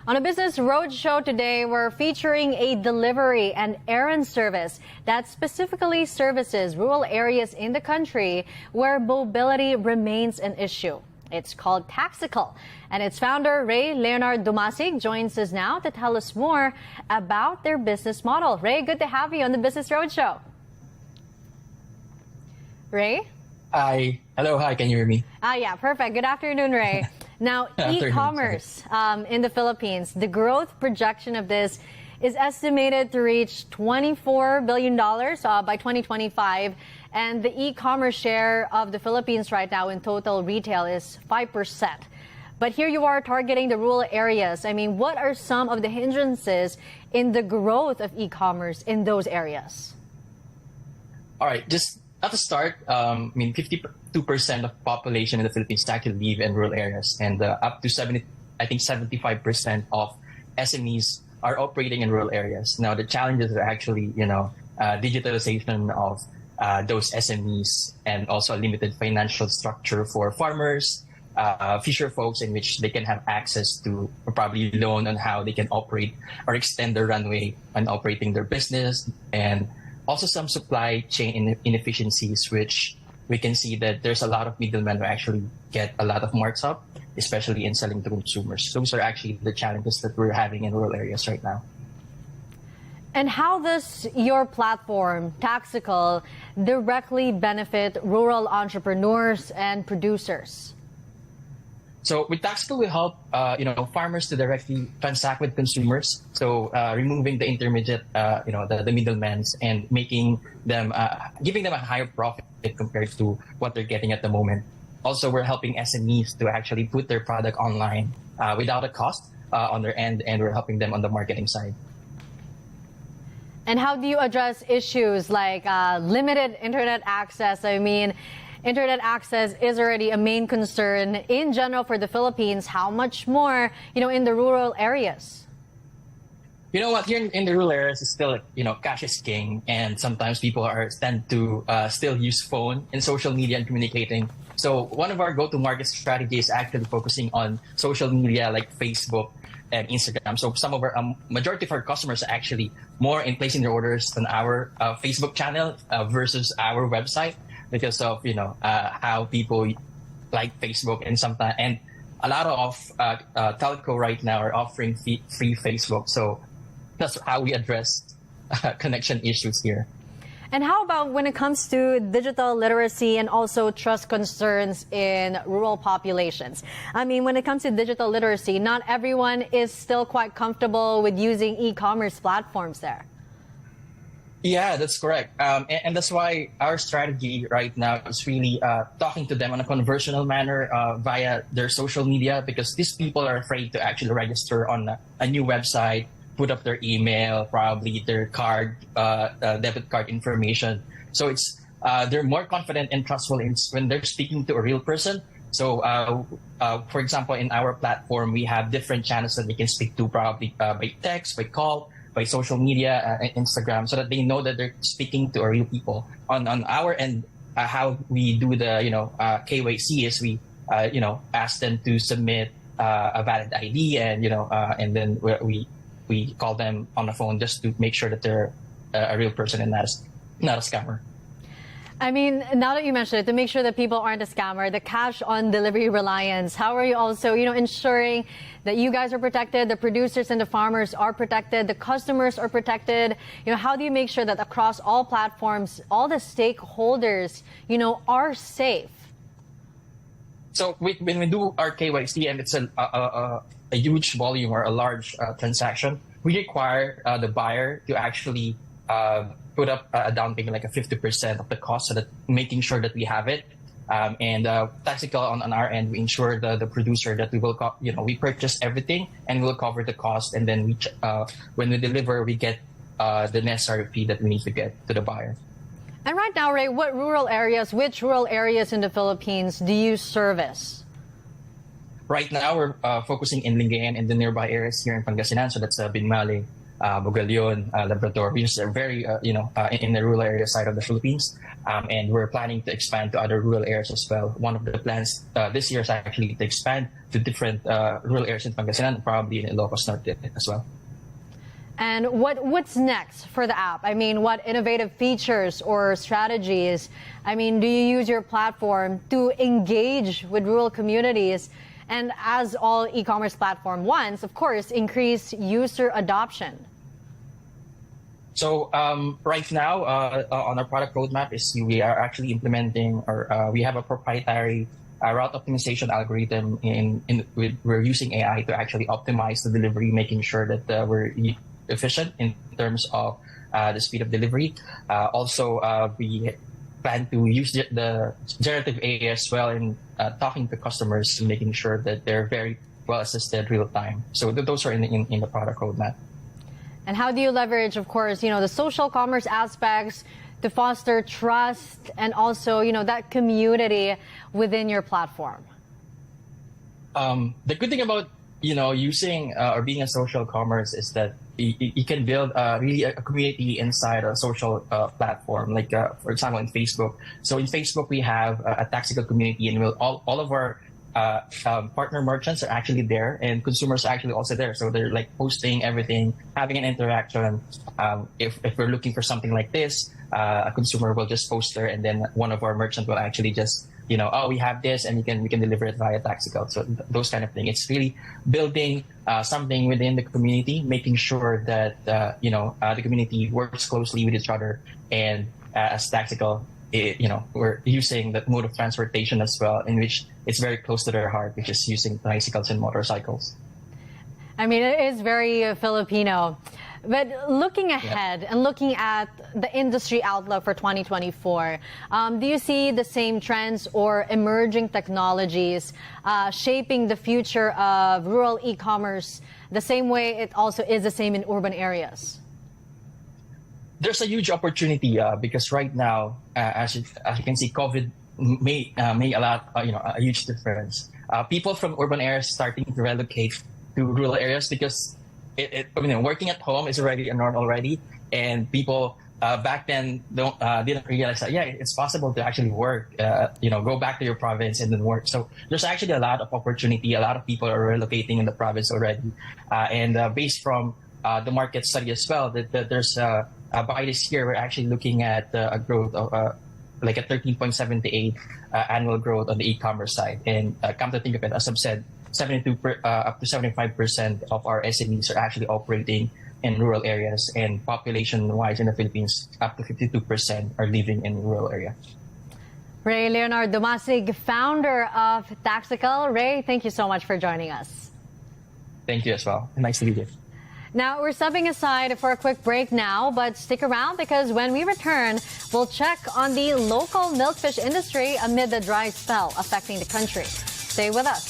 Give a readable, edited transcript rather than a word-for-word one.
On a Business Roadshow today, we're featuring a delivery and errand service that specifically services rural areas in the country where mobility remains an issue. It's called Taxikel, and its founder, Ray Leonard Dumasig, joins us now to tell us more about their business model. Ray, good to have you on the Business Roadshow. Ray? Hi. Hello. Hi. Can you hear me? Yeah, perfect. Good afternoon, Ray. Now, e-commerce in the Philippines, the growth projection of this is estimated to reach $24 billion by 2025. And the e-commerce share of the Philippines right now in total retail is 5%. But here you are targeting the rural areas. I mean, what are some of the hindrances in the growth of e-commerce in those areas? All right. Just at the start, 52% of population in the Philippines actually live in rural areas, and up to 75% of SMEs are operating in rural areas. Now, the challenges are actually, digitalization of those SMEs, and also a limited financial structure for farmers, fisher folks, in which they can have access to probably loan on how they can operate or extend their runway on operating their business, and also some supply chain inefficiencies, which we can see that there's a lot of middlemen who actually get a lot of marks up, especially in selling to consumers. Those are actually the challenges that we're having in rural areas right now. And how does your platform, Taxikel, directly benefit rural entrepreneurs and producers? So with Taxikel, we help farmers to directly transact with consumers. So removing the intermediate, the middlemen, and making them, giving them a higher profit compared to what they're getting at the moment. Also, we're helping SMEs to actually put their product online without a cost on their end, and we're helping them on the marketing side. And how do you address issues like limited internet access? I mean, internet access is already a main concern in general for the Philippines. How much more, in the rural areas? You know what? Here in the rural areas, it's still, cash is king, and sometimes people tend to still use phone and social media and communicating. So one of our go-to-market strategies is actually focusing on social media like Facebook and Instagram. So some of our majority of our customers are actually more in placing their orders on our Facebook channel versus our website, because of how people like Facebook, and sometimes, and a lot of telco right now are offering free Facebook. So that's how we address connection issues here. And how about when it comes to digital literacy and also trust concerns in rural populations? I mean, when it comes to digital literacy, not everyone is still quite comfortable with using e-commerce platforms there. Yeah, that's correct. And that's why our strategy right now is really talking to them on a conversational manner via their social media, because these people are afraid to actually register on a new website, put up their email, probably their card, debit card information. So it's they're more confident and trustful when they're speaking to a real person. So, for example, in our platform, we have different channels that they can speak to, probably by text, by call, by social media, Instagram, so that they know that they're speaking to a real people. On our end, how we do the KYC is we ask them to submit a valid ID, and then we call them on the phone just to make sure that they're a real person and not a scammer. I mean, now that you mentioned it, to make sure that people aren't a scammer, the cash on delivery reliance, how are you also, ensuring that you guys are protected, the producers and the farmers are protected, the customers are protected? How do you make sure that across all platforms, all the stakeholders, are safe? So when we do our KYC, and it's a huge volume or a large transaction, we require the buyer to actually put up a down payment, like a 50% of the cost, so that making sure that we have it. And Taxikel on our end, we ensure the producer that we will, we purchase everything and we'll cover the cost. And then when we deliver, we get the necessary fee that we need to get to the buyer. And right now, Ray, which rural areas in the Philippines do you service? Right now, we're focusing in Lingayen and the nearby areas here in Pangasinan. So that's Binmali, Bugalion, Labrador, which are very, in the rural area side of the Philippines. And we're planning to expand to other rural areas as well. One of the plans this year is actually to expand to different rural areas in Pangasinan, probably in Ilocos Norte as well. And what's next for the app? I mean, what innovative features or strategies, do you use your platform to engage with rural communities? And as all e-commerce platform wants, of course, increase user adoption. So right now on our product roadmap is we are actually implementing, or we have a proprietary route optimization algorithm. We're using AI to actually optimize the delivery, making sure that we're efficient in terms of the speed of delivery. Also, we plan to use the generative AI as well in talking to customers and making sure that they're very well assisted real time. So those are in the product roadmap. And how do you leverage, of course, the social commerce aspects to foster trust and also, that community within your platform? The good thing about using or being a social commerce is that you can build really a community inside a social platform, like for example in Facebook. So in Facebook we have a Taxikel community, and all of our partner merchants are actually there, and consumers are actually also there. So they're like posting everything, having an interaction. If we're looking for something like this, a consumer will just post there, and then one of our merchants will actually just we have this, and we can deliver it via Taxikel. So those kind of thing. It's really building something within the community, making sure that the community works closely with each other. And as Taxikel, we're using that mode of transportation as well, in which it's very close to their heart, which is using bicycles and motorcycles. It is very Filipino. But looking ahead and looking at the industry outlook for 2024, do you see the same trends or emerging technologies shaping the future of rural e-commerce the same way it also is the same in urban areas? There's a huge opportunity because right now, as you can see, COVID made a huge difference. People from urban areas starting to relocate to rural areas because working at home is already a norm already, and people back then didn't realize that it's possible to actually work, go back to your province and then work. So there's actually a lot of opportunity. A lot of people are relocating in the province already, and based from the market study as well, that there's by this year we're actually looking at a growth of like a 13.78 annual growth on the e-commerce side. And come to think of it, as I've said, 72 up to 75% of our SMEs are actually operating in rural areas, and population-wise in the Philippines, up to 52% are living in rural areas. Ray Leonard Dumasig, founder of Taxikel. Ray, thank you so much for joining us. Thank you as well. Nice to meet you. Now, we're stepping aside for a quick break now, but stick around because when we return, we'll check on the local milkfish industry amid the dry spell affecting the country. Stay with us.